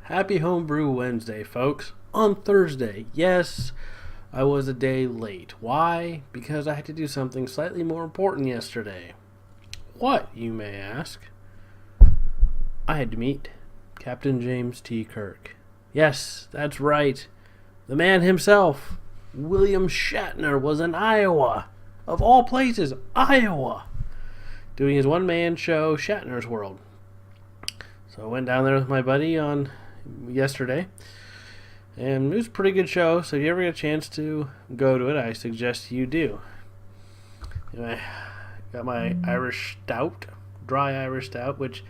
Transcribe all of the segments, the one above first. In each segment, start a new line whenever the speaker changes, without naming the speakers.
Happy Homebrew Wednesday, folks. On Thursday, yes, I was a day late. Why? Because I had to do something slightly more important yesterday. What, you may ask? I had to meet Captain James T. Kirk. Yes, that's right. The man himself, William Shatner, was in Iowa. Of all places, Iowa. Doing his one-man show, Shatner's World. So I went down there with my buddy on yesterday, and it was a pretty good show. So if you ever get a chance to go to it, I suggest you do. Anyway, got my Irish Stout, dry Irish Stout, which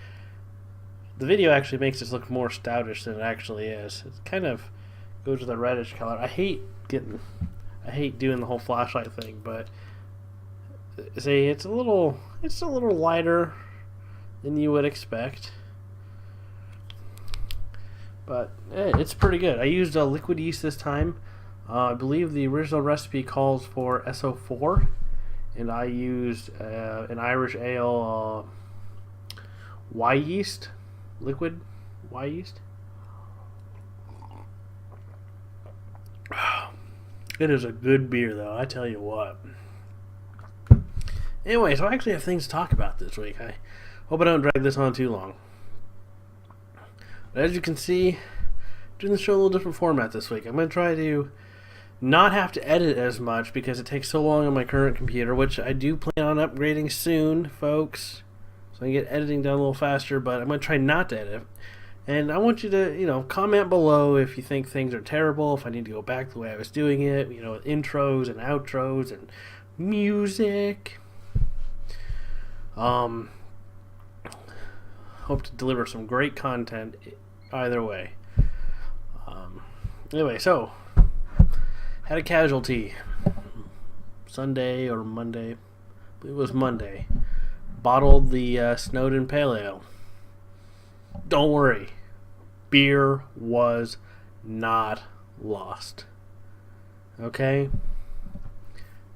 the video actually makes this look more stoutish than it actually is. It kind of goes with a reddish color. I hate doing the whole flashlight thing, but see, it's a little lighter than you would expect. But it's pretty good. I used liquid yeast this time. I believe the original recipe calls for SO4, and I used an Irish ale Y yeast, liquid Y yeast. It is a good beer, though, I tell you what. Anyway, so I actually have things to talk about this week. I hope I don't drag this on too long. But as you can see, doing the show a little different format this week. I'm going to try to not have to edit as much because it takes so long on my current computer, which I do plan on upgrading soon, folks. So I can get editing done a little faster, but I'm going to try not to edit. And I want you to, comment below if you think things are terrible, if I need to go back the way I was doing it, with intros and outros and music. Hope to deliver some great content either way. Anyway, so had a casualty Sunday or Monday. I believe it was Monday. Bottled the Snowden Pale Ale. Don't worry, beer was not lost. Okay?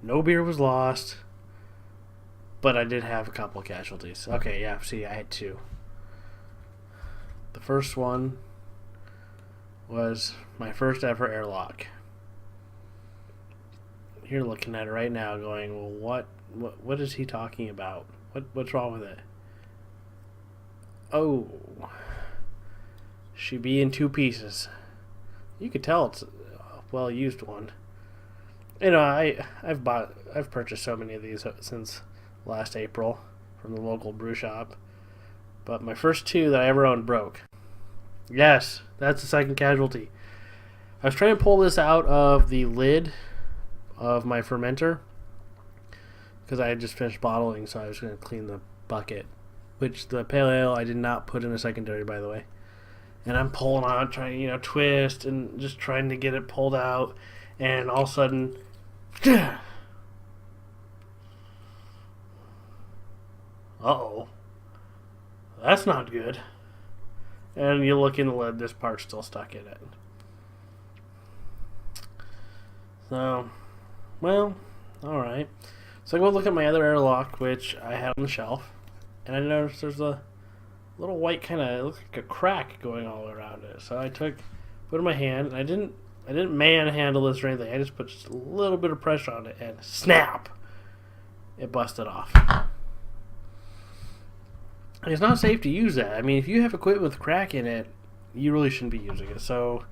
No beer was lost, but I did have a couple of casualties. Okay, yeah, see, I had two. The first one was my first ever airlock. You're looking at it right now going, well, what is he talking about? What's wrong with it? Oh, should be in two pieces. You could tell it's a well-used one. I've purchased so many of these since last April from the local brew shop. But my first two that I ever owned broke. Yes, that's the second casualty. I was trying to pull this out of the lid of my fermenter because I had just finished bottling, so I was going to clean the bucket. Which the pale ale I did not put in a secondary, by the way. And I'm pulling on, trying to, twist and just trying to get it pulled out. And all of a sudden, uh-oh. That's not good. And you look in the lid, this part's still stuck in it. So, well, alright. So I go look at my other airlock, which I had on the shelf. And I noticed there's a little white kind of, it looks like a crack going all around it. So I put it in my hand, and I didn't manhandle this or anything. I just put just a little bit of pressure on it, and snap! It busted off. It's not safe to use that. I mean, if you have equipment with crack in it, you really shouldn't be using it. So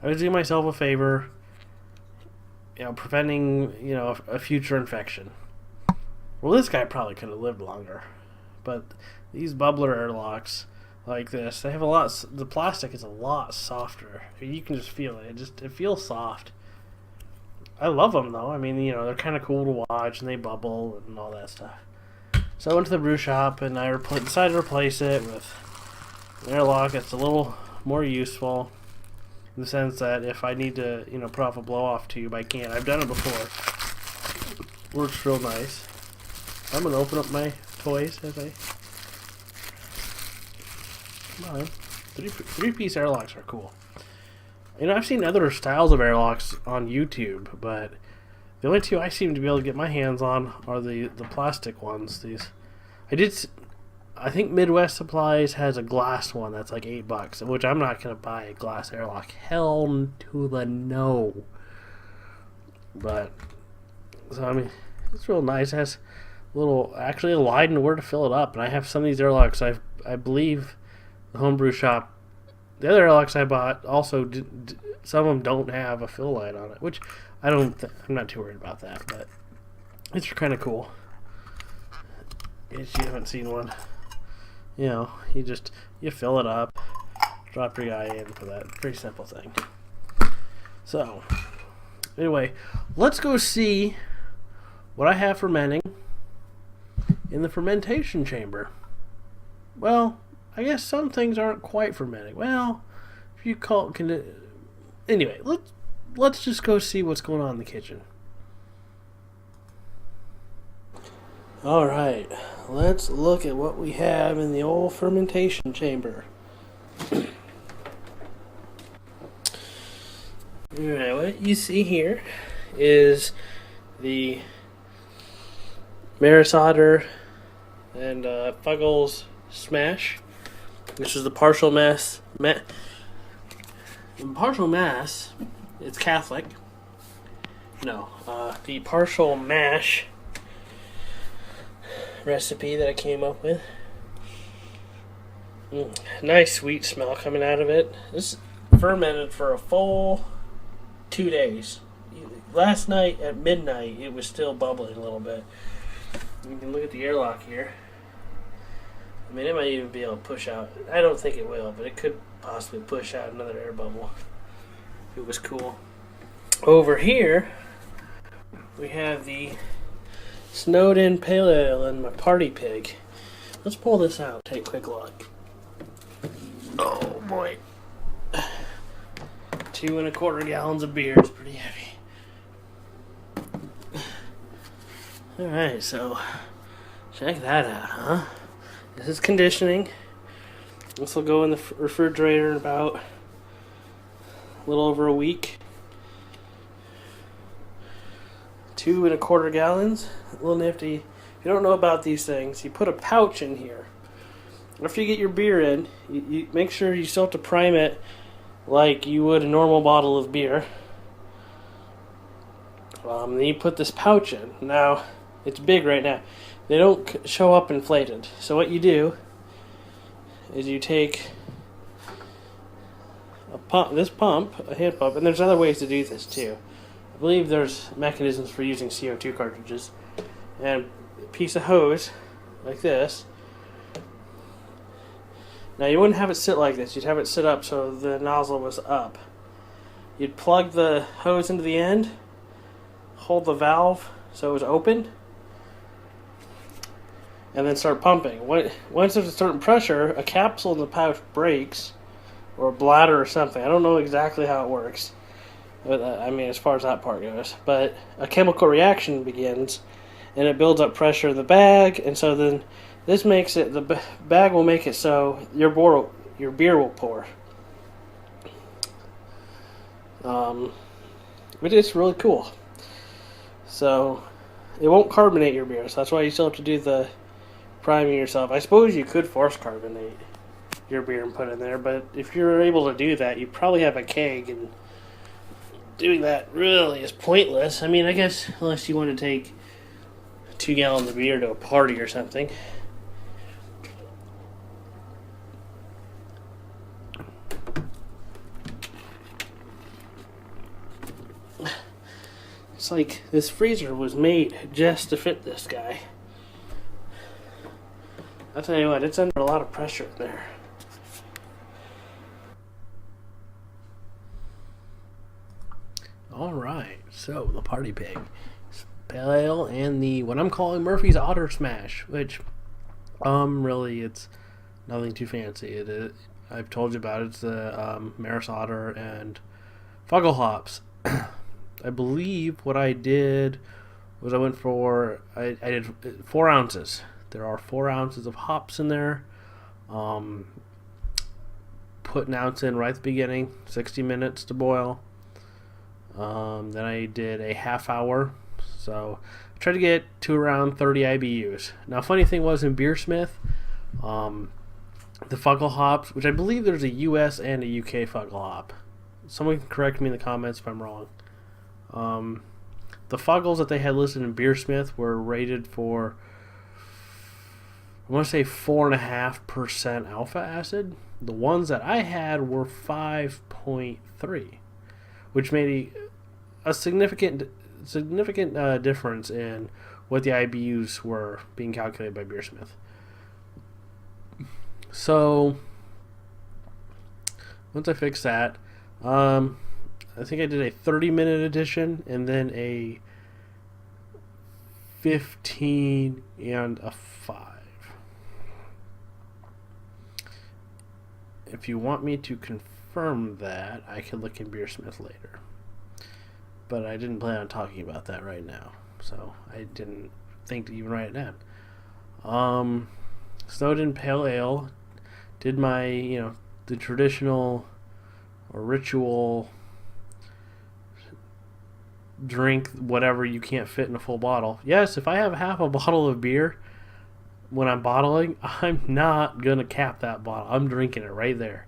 I was doing myself a favor, preventing, a future infection. Well, this guy probably could have lived longer. But these bubbler airlocks like this, they have the plastic is a lot softer. You can just feel it. It feels soft. I love them, though. I mean, they're kind of cool to watch, and they bubble and all that stuff. So I went to the brew shop, and I decided to replace it with an airlock that's a little more useful in the sense that if I need to, put off a blow-off tube, I can. I've done it before. Works real nice. I'm going to open up my toys as I... Come on. Three-piece airlocks are cool. I've seen other styles of airlocks on YouTube, but the only two I seem to be able to get my hands on are the plastic ones. I think Midwest Supplies has a glass one that's like $8, which I'm not gonna buy a glass airlock. Hell to the no. But so I mean, it's real nice. It has actually a line where to fill it up, and I have some of these airlocks. I believe the homebrew shop, the other airlocks I bought also some of them don't have a fill line on it, which I'm not too worried about that, but it's kind of cool. If you haven't seen one, you fill it up, drop your guy in for that pretty simple thing. So anyway, let's go see what I have fermenting in the fermentation chamber. Well, I guess some things aren't quite fermenting. Well, if you call it... Anyway, let's just go see what's going on in the kitchen. Alright, let's look at what we have in the old fermentation chamber. Alright, what you see here is the Maris Otter and Fuggles Smash. This is the partial mass. Partial mass, it's Catholic. No, the partial mash recipe that I came up with. Nice sweet smell coming out of it. This fermented for a full 2 days. Last night at midnight, it was still bubbling a little bit. You can look at the airlock here. I mean, it might even be able to push out. I don't think it will, but it could possibly push out another air bubble if it was cool. Over here, we have the snowed in pale ale and my party pig. Let's pull this out, take a quick look. Oh boy. 2 1/4 gallons of beer is pretty heavy. Alright, so check that out, huh? This is conditioning. This will go in the refrigerator in about a little over a week. 2 1/4 gallons. A little nifty. If you don't know about these things, you put a pouch in here. After you get your beer in, you make sure you still have to prime it like you would a normal bottle of beer. Then you put this pouch in. Now, it's big right now. They don't show up inflated. So what you do is you take a hand pump, and there's other ways to do this too. I believe there's mechanisms for using CO2 cartridges. And a piece of hose like this. Now you wouldn't have it sit like this. You'd have it sit up so the nozzle was up. You'd plug the hose into the end, hold the valve so it was open, and then start pumping. Once there's a certain pressure, a capsule in the pouch breaks, or a bladder or something. I don't know exactly how it works. I mean, as far as that part goes. But a chemical reaction begins, and it builds up pressure in the bag, and so then this makes it, the bag will make it so your beer will pour. It is really cool. So, it won't carbonate your beer, so that's why you still have to do the priming yourself. I suppose you could force carbonate your beer and put it in there, but if you're able to do that, you probably have a keg, and doing that really is pointless. I mean, I guess unless you want to take 2 gallons of beer to a party or something. It's like this freezer was made just to fit this guy. I'll tell you what, it's under a lot of pressure in there. Alright, so the party pig. Pale ale and the, what I'm calling Murphy's Otter Smash, which, really, it's nothing too fancy. I've told you about it. It's the Maris Otter and Fuggle hops. I believe what I did was I did 4 ounces. There are 4 ounces of hops in there. Put an ounce in right at the beginning, 60 minutes to boil. Then I did a half hour. So I tried to get to around 30 IBUs. Now, funny thing was in Beersmith, The Fuckle hops, which I believe there's a US and a UK Fuckle hop. Someone can correct me in the comments if I'm wrong. The Fuggles that they had listed in Beersmith were rated for, I want to say 4.5% alpha acid. The ones that I had were 5.3, which made a significant difference in what the IBUs were being calculated by Beersmith. So once I fixed that, I think I did a 30-minute edition and then a 15 and a 5. If you want me to confirm that, I can look in Beersmith later. But I didn't plan on talking about that right now, so I didn't think to even write it down. Snowden Pale Ale. Did my, the traditional or ritual drink whatever you can't fit in a full bottle. Yes, if I have half a bottle of beer when I'm bottling, I'm not going to cap that bottle. I'm drinking it right there.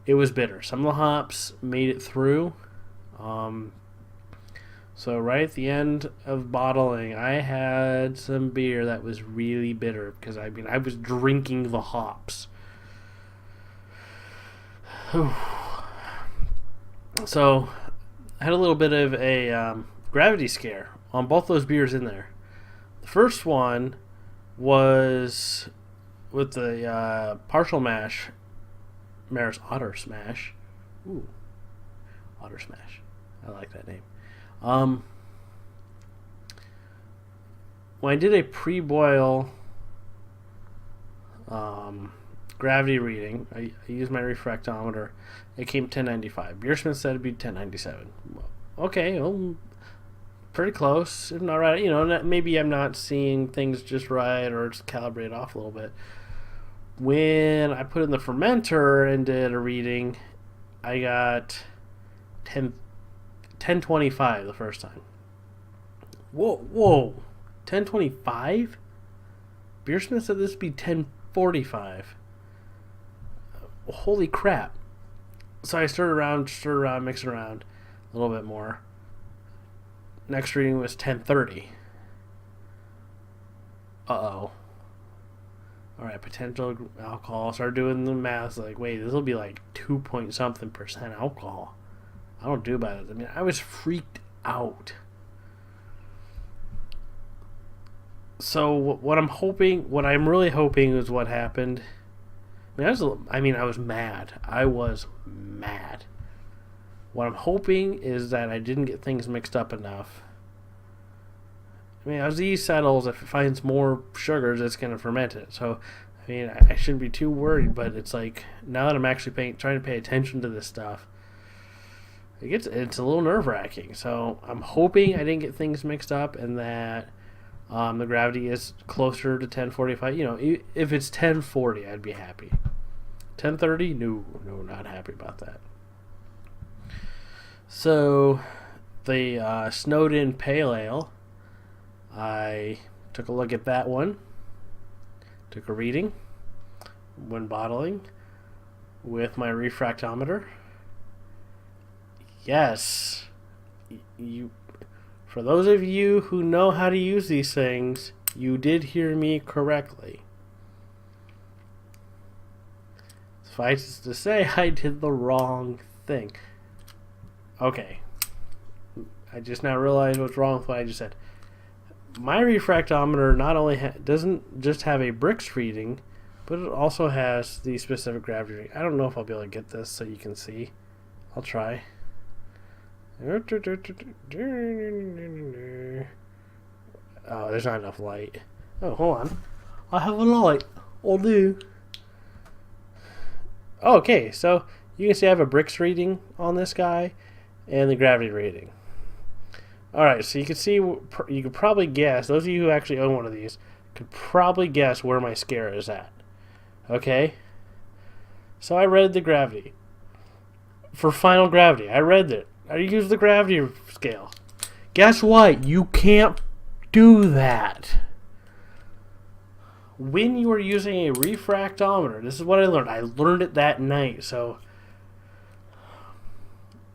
It was bitter. Some of the hops made it through. So right at the end of bottling, I had some beer that was really bitter because I was drinking the hops. So I had a little bit of a gravity scare on both those beers in there. The first one was with the partial mash, Maris Otter Smash. Ooh, Otter Smash. I like that name. When I did a pre-boil gravity reading, I used my refractometer. It came 1095. Beersmith said it'd be 1097. Okay, well, pretty close, if not right. Maybe I'm not seeing things just right, or it's calibrated off a little bit. When I put in the fermenter and did a reading, I got 1025 the first time. Whoa, 1025? Beersmith said this would be 1045. Holy crap. So I stirred around, mixed around a little bit more. Next reading was 1030. Uh-oh. Alright, potential alcohol. Started doing the math. Like, wait, this will be like 2-point-something% alcohol. I don't do about it. I was freaked out. So what I'm really hoping is what happened. I was mad. I was mad. What I'm hoping is that I didn't get things mixed up enough. As the yeast settles, if it finds more sugars, it's going to ferment it. So, I shouldn't be too worried, but it's like, now that I'm actually trying to pay attention to this stuff, it's a little nerve-wracking. So, I'm hoping I didn't get things mixed up and that the gravity is closer to 1045. If it's 1040, I'd be happy. 1030, no, not happy about that. So, the Snowden Pale Ale, I took a look at that one, took a reading when bottling with my refractometer. Yes, for those of you who know how to use these things, you did hear me correctly. Suffice to say, I did the wrong thing. Okay. I just now realized what's wrong with what I just said. My refractometer not only doesn't just have a Brix reading, but it also has the specific gravity reading. I don't know if I'll be able to get this so you can see. I'll try. Oh, there's not enough light. Oh, hold on. I have a light. I'll do. Okay, so you can see I have a Brix reading on this guy and the gravity rating. Alright, so you can see, you could probably guess, those of you who actually own one of these, could probably guess where my scare is at. Okay? So I read the gravity. For final gravity, I read it. I used the gravity scale. Guess what? You can't do that. when you are using a refractometer, this is what I learned. I learned it that night. So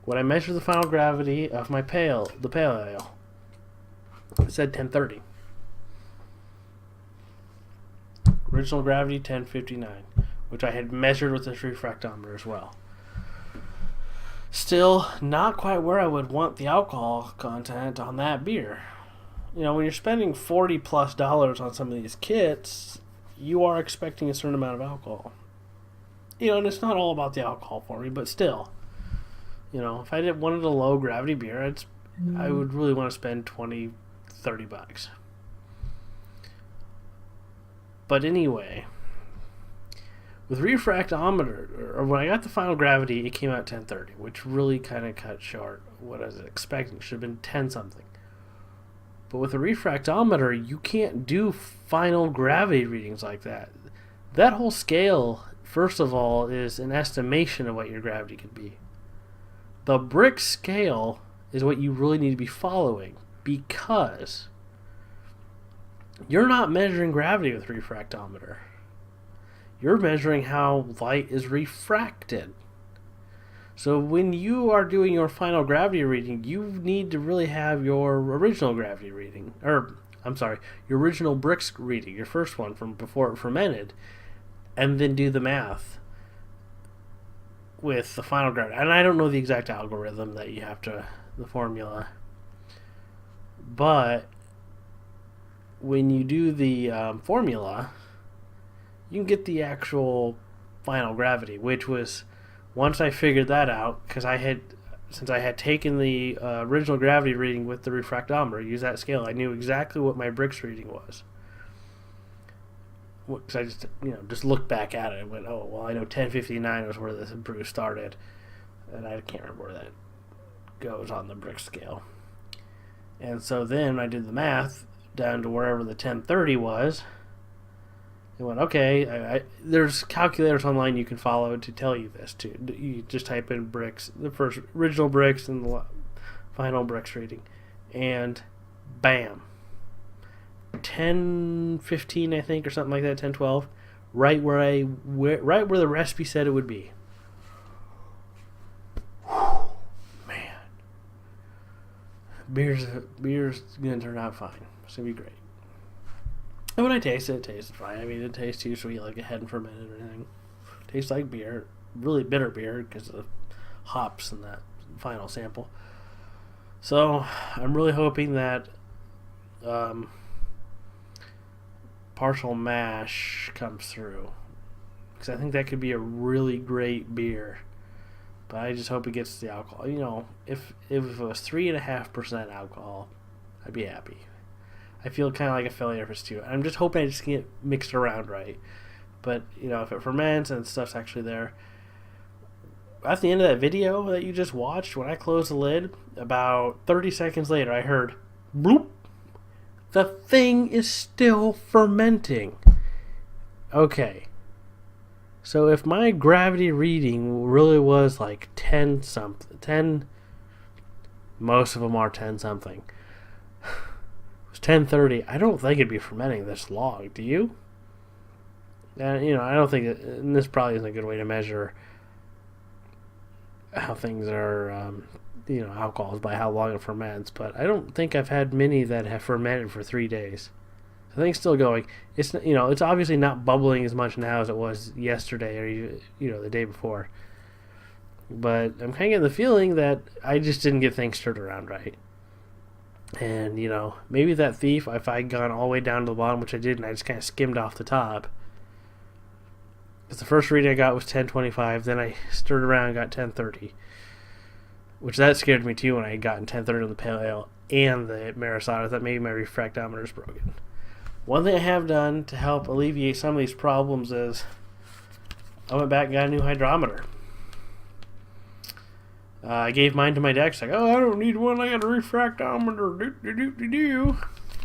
when I measured the final gravity of my pale ale, it said 1030. Original gravity 1059, which I had measured with this refractometer as well. Still not quite where I would want the alcohol content on that beer. You know, when you're spending $40+ on some of these kits, you are expecting a certain amount of alcohol. You know, and it's not all about the alcohol for me, but still, you know, if I wanted a low gravity beer, I would really want to spend $20-$30. But anyway, with refractometer, or when I got the final gravity, it came out 1030, which really kind of cut short what I was expecting. It should have been 10 something. But with a refractometer, you can't do final gravity readings like that. That whole scale, first of all, is an estimation of what your gravity could be. The brick scale is what you really need to be following, because you're not measuring gravity with refractometer. You're measuring how light is refracted. So when you are doing your final gravity reading, you need to really have your original gravity reading. Your original bricks reading, your first one from before it fermented, and then do the math with the final gravity. And I don't know the exact algorithm that you have to, the formula. But when you do the formula, you can get the actual final gravity, which was, once I figured that out, because since I had taken the original gravity reading with the refractometer, used that scale, I knew exactly what my bricks reading was. Because I just looked back at it and went, oh, well, I know 1059 was where this brew started, and I can't remember where that goes on the brick scale. And so then I did the math down to wherever the 1030 was. I went, okay, there's calculators online you can follow to tell you this too. You just type in bricks, the first original bricks and the final bricks reading, and bam, 1015 I think, or something like that, 1012, right where the recipe said it would be. Man, beer's gonna turn out fine. It's gonna be great. And when I tasted it tasted fine. I mean, it tastes usually like it hadn't fermented or anything. It tastes like beer, really bitter beer because of the hops in that final sample. So I'm really hoping that partial mash comes through, because I think that could be a really great beer. But I just hope it gets the alcohol. You know, if it was 3.5% alcohol, I'd be happy. I feel kind of like a failure if it's 2. I'm just hoping I just can get mixed around right. But, you know, if it ferments and stuff's actually there. At the end of that video that you just watched, when I closed the lid, about 30 seconds later, I heard bloop. The thing is still fermenting. Okay. So if my gravity reading really was like 10 something, most of them are 10 something. 1030, I don't think it'd be fermenting this long. Do you? You know, I don't think and this probably isn't a good way to measure how things are, alcohols by how long it ferments, but I don't think I've had many that have fermented for 3 days. The thing's still going. It's, it's obviously not bubbling as much now as it was yesterday or, the day before. But I'm kind of getting the feeling that I just didn't get things stirred around right. And, maybe that thief, if I had gone all the way down to the bottom, which I did, and I just kind of skimmed off the top. Because the first reading I got was 1025, then I stirred around and got 1030. Which that scared me too when I had gotten 1030 on the Pale Ale and the Marisado. I thought maybe my refractometer is broken. One thing I have done to help alleviate some of these problems is I went back and got a new hydrometer. I gave mine to my dad. She's like, oh, I don't need one. I got a refractometer.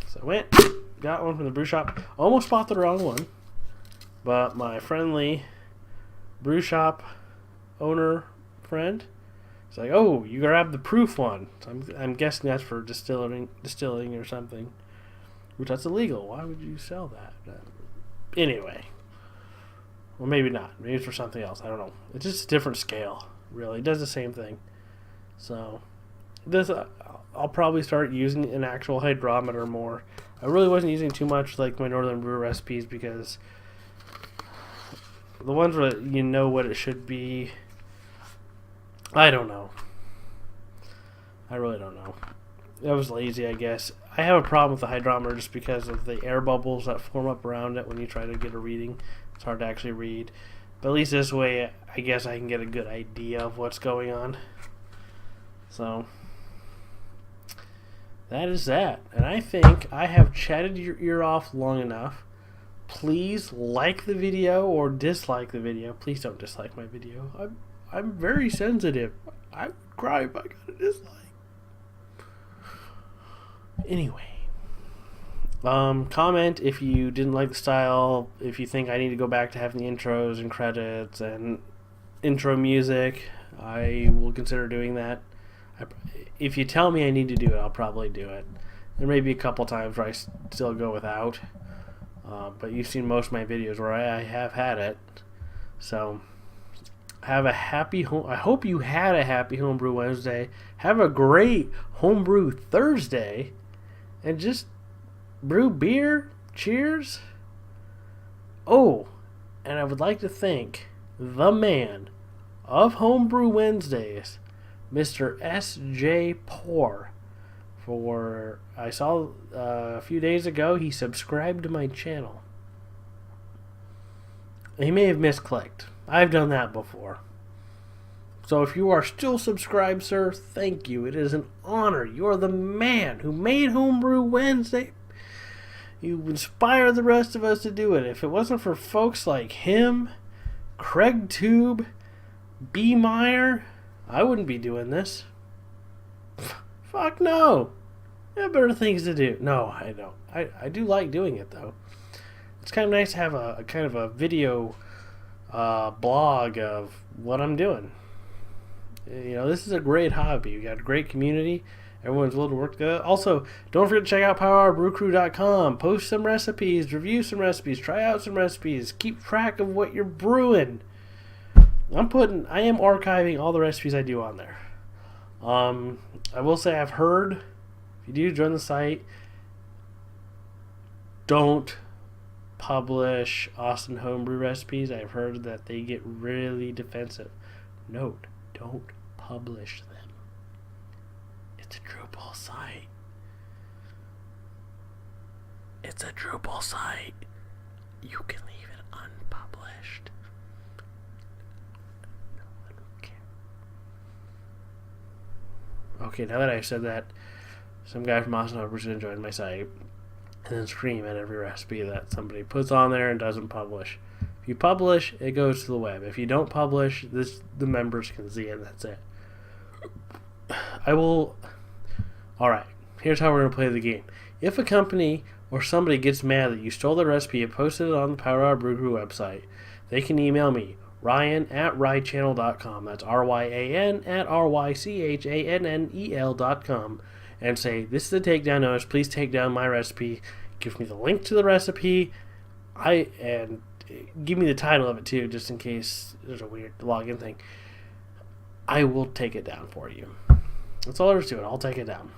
So I went, got one from the brew shop. Almost bought the wrong one. But my friendly brew shop owner friend, he's like, oh, you grab the proof one. So I'm guessing that's for distilling or something. Which that's illegal. Why would you sell that? Anyway. Well, maybe not. Maybe it's for something else. I don't know. It's just a different scale, really. It does the same thing. So, this I'll probably start using an actual hydrometer more. I really wasn't using too much like my Northern Brew recipes because the ones where you know what it should be, I don't know. I really don't know. I was lazy, I guess. I have a problem with the hydrometer just because of the air bubbles that form up around it when you try to get a reading. It's hard to actually read. But at least this way, I guess I can get a good idea of what's going on. So, that is that. And I think I have chatted your ear off long enough. Please like the video or dislike the video. Please don't dislike my video. I'm very sensitive. I would cry if I got a dislike. Anyway. Comment if you didn't like the style, if you think I need to go back to having the intros and credits and intro music. I will consider doing that. If you tell me I need to do it, I'll probably do it. There may be a couple times where I still go without, but you've seen most of my videos where I have had it. So, have a happy home. I hope you had a happy Homebrew Wednesday. Have a great Homebrew Thursday, and just brew beer. Cheers. Oh, and I would like to thank the man of Homebrew Wednesdays, Mr. S.J. Poor, for I saw a few days ago he subscribed to my channel. He may have misclicked. I've done that before. So if you are still subscribed, sir, thank you. It is an honor. You are the man who made Homebrew Wednesday. You inspire the rest of us to do it. If it wasn't for folks like him, Craig Tube, B. Meyer, I wouldn't be doing this. Fuck no. I have better things to do. No, I don't. I do like doing it, though. It's kind of nice to have a kind of a video blog of what I'm doing. You know, this is a great hobby. You got a great community. Everyone's willing to work together. Also, don't forget to check out PowerHourBrewCrew.com. Post some recipes, review some recipes, try out some recipes, keep track of what you're brewing. I am archiving all the recipes I do on there. I will say I've heard, if you do join the site, don't publish Austin homebrew recipes. I've heard that they get really defensive. Note, don't publish them. It's a Drupal site. It's a Drupal site. You can leave it unpublished. No one will care. Okay, now that I've said that, some guy from Austin Homebrew is going to join my site and then scream at every recipe that somebody puts on there and doesn't publish. If you publish, it goes to the web. If you don't publish, the members can see it. That's it. Alright, here's how we're going to play the game. If a company or somebody gets mad that you stole their recipe and posted it on the Power Hour Brew Crew website, they can email me, ryan@rychannel.com. That's ryan@rychannel.com, and say, this is a takedown notice. Please take down my recipe. Give me the link to the recipe. And give me the title of it too, just in case there's a weird login thing. I will take it down for you. That's all there is to it. I'll take it down.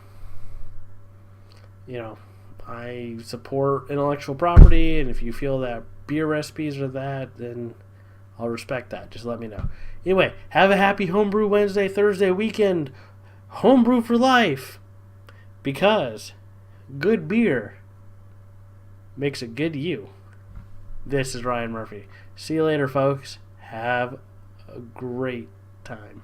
You know, I support intellectual property, and if you feel that beer recipes are that, then I'll respect that. Just let me know. Anyway, have a happy Homebrew Wednesday, Thursday weekend. Homebrew for life. Because good beer makes a good you. This is Ryan Murphy. See you later, folks. Have a great time.